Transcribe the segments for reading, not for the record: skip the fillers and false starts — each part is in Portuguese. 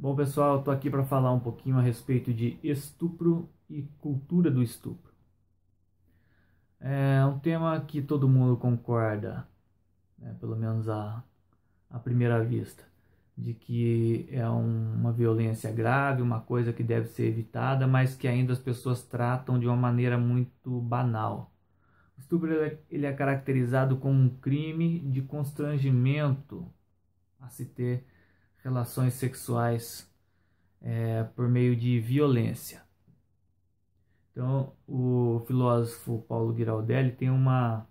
Bom, pessoal, estou aqui para falar um pouquinho a respeito de estupro e cultura do estupro. É um tema que todo mundo concorda, né, pelo menos à primeira vista, de que é uma violência grave, uma coisa que deve ser evitada, mas que ainda as pessoas tratam de uma maneira muito banal. O estupro ele é caracterizado como um crime de constrangimento a se ter relações sexuais por meio de violência. Então, o filósofo Paulo Giraldelli tem uma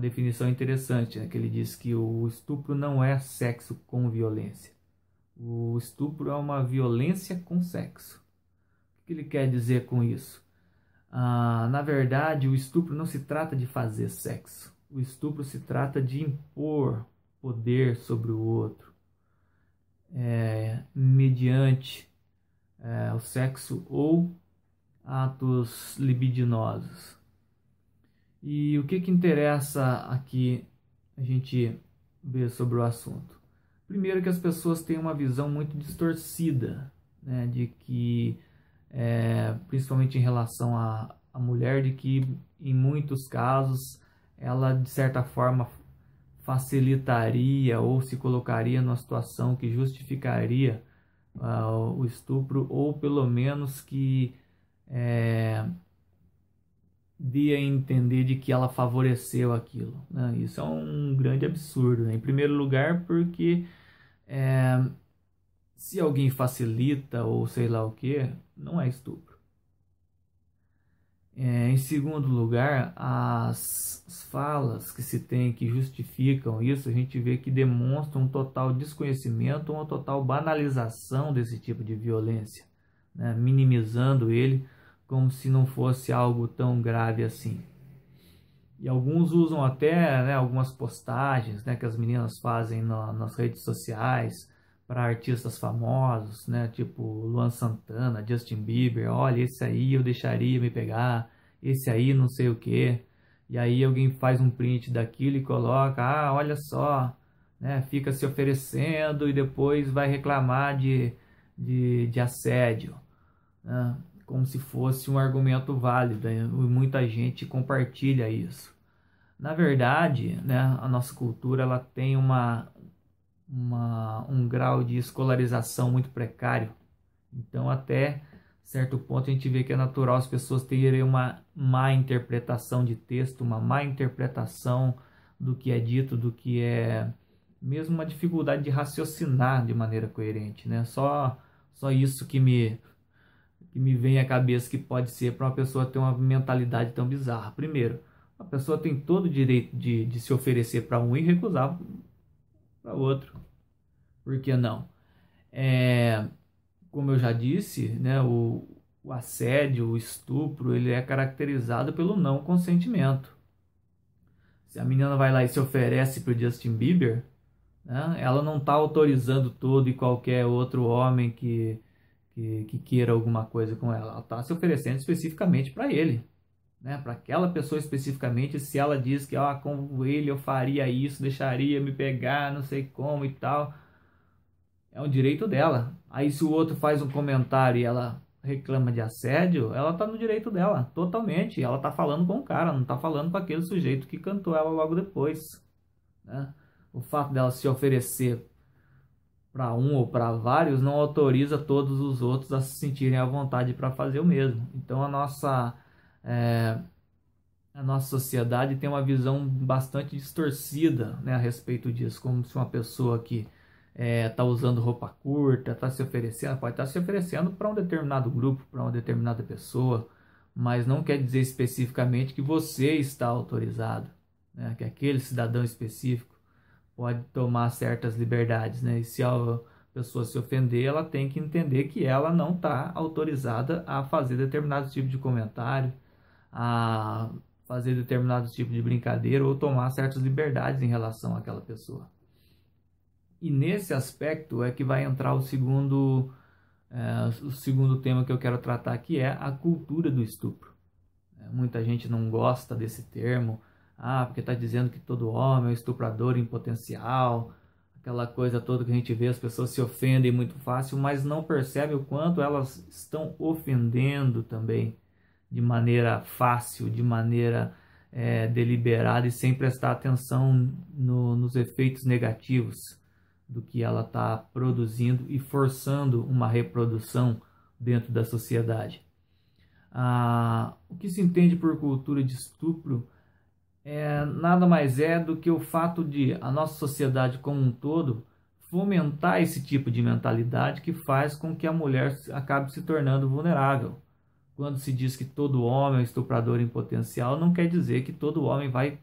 definição interessante, né, que ele diz que o estupro não é sexo com violência. O estupro é uma violência com sexo. O que ele quer dizer com isso? Na verdade, o estupro não se trata de fazer sexo. O estupro se trata de impor poder sobre o outro, mediante o sexo ou atos libidinosos. E o que interessa aqui a gente ver sobre o assunto? Primeiro, que as pessoas têm uma visão muito distorcida, né, de que, principalmente em relação à mulher, de que em muitos casos ela de certa forma facilitaria ou se colocaria numa situação que justificaria o estupro, ou pelo menos que dê a entender de que ela favoreceu aquilo, né? Isso é um grande absurdo, né? Em primeiro lugar, porque se alguém facilita ou sei lá o que, não é estupro. Em segundo lugar, as falas que se tem que justificam isso, a gente vê que demonstram um total desconhecimento, uma total banalização desse tipo de violência, né? Minimizando ele como se não fosse algo tão grave assim. E alguns usam até, né, algumas postagens, né, que as meninas fazem nas redes sociais para artistas famosos, né, tipo Luan Santana, Justin Bieber. Olha, esse aí eu deixaria me pegar, esse aí não sei o que. E aí alguém faz um print daquilo e coloca, olha só, né, fica se oferecendo e depois vai reclamar de assédio, né, como se fosse um argumento válido, e muita gente compartilha isso. Na verdade, né, a nossa cultura ela tem um grau de escolarização muito precário. Então, até certo ponto, a gente vê que é natural as pessoas terem uma má interpretação de texto, uma má interpretação do que é dito, do que é mesmo uma dificuldade de raciocinar de maneira coerente, né? Só isso que me vem à cabeça que pode ser para uma pessoa ter uma mentalidade tão bizarra. Primeiro, a pessoa tem todo o direito de se oferecer para um e recusar para outro. Por que não? Como eu já disse, né, o assédio, o estupro, ele é caracterizado pelo não consentimento. Se a menina vai lá e se oferece para o Justin Bieber, né, ela não está autorizando todo e qualquer outro homem que queira alguma coisa com ela. Ela está se oferecendo especificamente para ele, né? Para aquela pessoa especificamente. Se ela diz que com ele eu faria isso, deixaria me pegar, não sei como e tal, é um direito dela. Aí se o outro faz um comentário e ela reclama de assédio, ela tá no direito dela, totalmente. Ela tá falando com o cara, não tá falando com aquele sujeito que cantou ela logo depois, né? O fato dela se oferecer para um ou para vários não autoriza todos os outros a se sentirem à vontade para fazer o mesmo. Então a nossa sociedade tem uma visão bastante distorcida, né, a respeito disso, como se uma pessoa que está usando roupa curta, está se oferecendo, pode estar se oferecendo para um determinado grupo, para uma determinada pessoa, mas não quer dizer especificamente que você está autorizado, né, que aquele cidadão específico pode tomar certas liberdades, né, e se a pessoa se ofender, ela tem que entender que ela não está autorizada a fazer determinado tipo de comentário, a fazer determinados tipos de brincadeira ou tomar certas liberdades em relação àquela pessoa. E nesse aspecto é que vai entrar o segundo tema que eu quero tratar, que é a cultura do estupro. Muita gente não gosta desse termo, porque está dizendo que todo homem é um estuprador em potencial, aquela coisa toda que a gente vê, as pessoas se ofendem muito fácil, mas não percebem o quanto elas estão ofendendo também de maneira fácil, de maneira deliberada e sem prestar atenção nos efeitos negativos do que ela está produzindo e forçando uma reprodução dentro da sociedade. O que se entende por cultura de estupro nada mais é do que o fato de a nossa sociedade como um todo fomentar esse tipo de mentalidade que faz com que a mulher acabe se tornando vulnerável. Quando se diz que todo homem é estuprador em potencial, não quer dizer que todo homem vai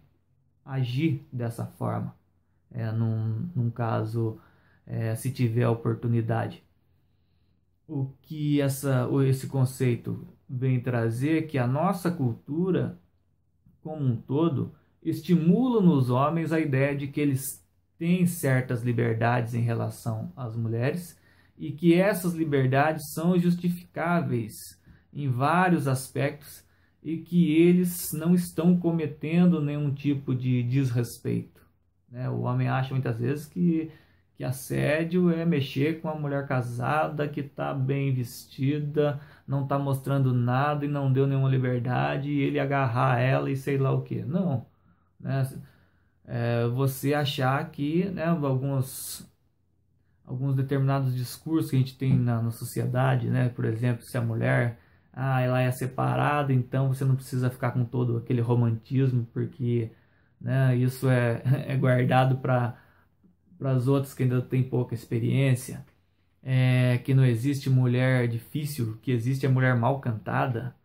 agir dessa forma, num caso, se tiver a oportunidade. O que esse conceito vem trazer é que a nossa cultura, como um todo, estimula nos homens a ideia de que eles têm certas liberdades em relação às mulheres e que essas liberdades são justificáveis em vários aspectos e que eles não estão cometendo nenhum tipo de desrespeito. O homem acha muitas vezes que assédio é mexer com uma mulher casada que está bem vestida, não está mostrando nada e não deu nenhuma liberdade, e ele agarrar ela e sei lá o que. Não. Você achar que alguns determinados discursos que a gente tem na sociedade, por exemplo, se a mulher ela é separada, então você não precisa ficar com todo aquele romantismo, porque isso é guardado para as outras que ainda têm pouca experiência, que não existe mulher difícil, que existe a mulher mal cantada.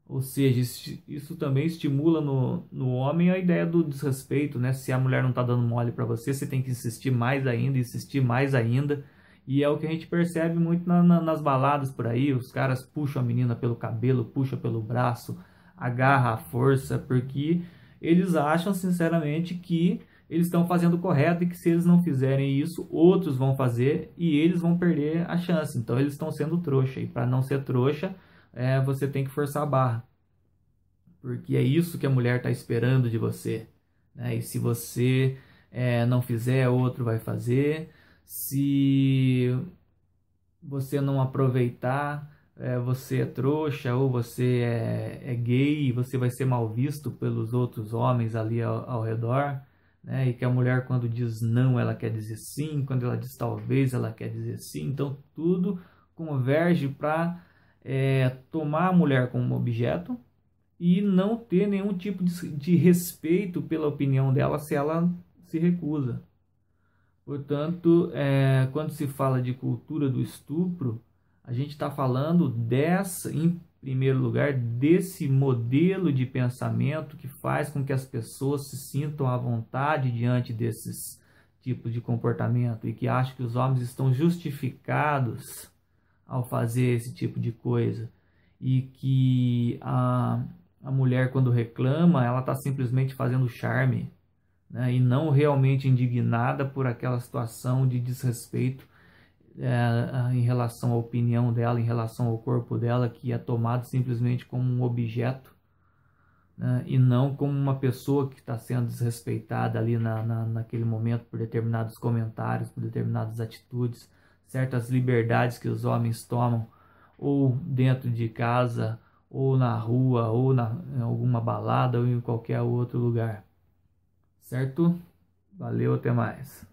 Ou seja, isso também estimula no homem a ideia do desrespeito, Se a mulher não está dando mole para você, você tem que insistir mais ainda. E é o que a gente percebe muito nas baladas por aí. Os caras puxam a menina pelo cabelo, puxam pelo braço, agarra à força, porque eles acham sinceramente que eles estão fazendo o correto e que se eles não fizerem isso, outros vão fazer e eles vão perder a chance. Então eles estão sendo trouxa, e para não ser trouxa, você tem que forçar a barra, porque é isso que a mulher está esperando de você, e se você não fizer, outro vai fazer. Se você não aproveitar, você é trouxa, ou você é gay, e você vai ser mal visto pelos outros homens ali ao redor. E que a mulher, quando diz não, ela quer dizer sim, quando ela diz talvez, ela quer dizer sim. Então tudo converge para tomar a mulher como objeto e não ter nenhum tipo de respeito pela opinião dela se ela se recusa. Portanto, quando se fala de cultura do estupro, a gente está falando em primeiro lugar, desse modelo de pensamento que faz com que as pessoas se sintam à vontade diante desses tipos de comportamento e que acham que os homens estão justificados ao fazer esse tipo de coisa, e que a mulher, quando reclama, ela está simplesmente fazendo charme, e não realmente indignada por aquela situação de desrespeito em relação à opinião dela, em relação ao corpo dela, que é tomado simplesmente como um objeto, e não como uma pessoa que está sendo desrespeitada ali naquele momento por determinados comentários, por determinadas atitudes, certas liberdades que os homens tomam, ou dentro de casa, ou na rua, ou em alguma balada, ou em qualquer outro lugar. Certo? Valeu, até mais.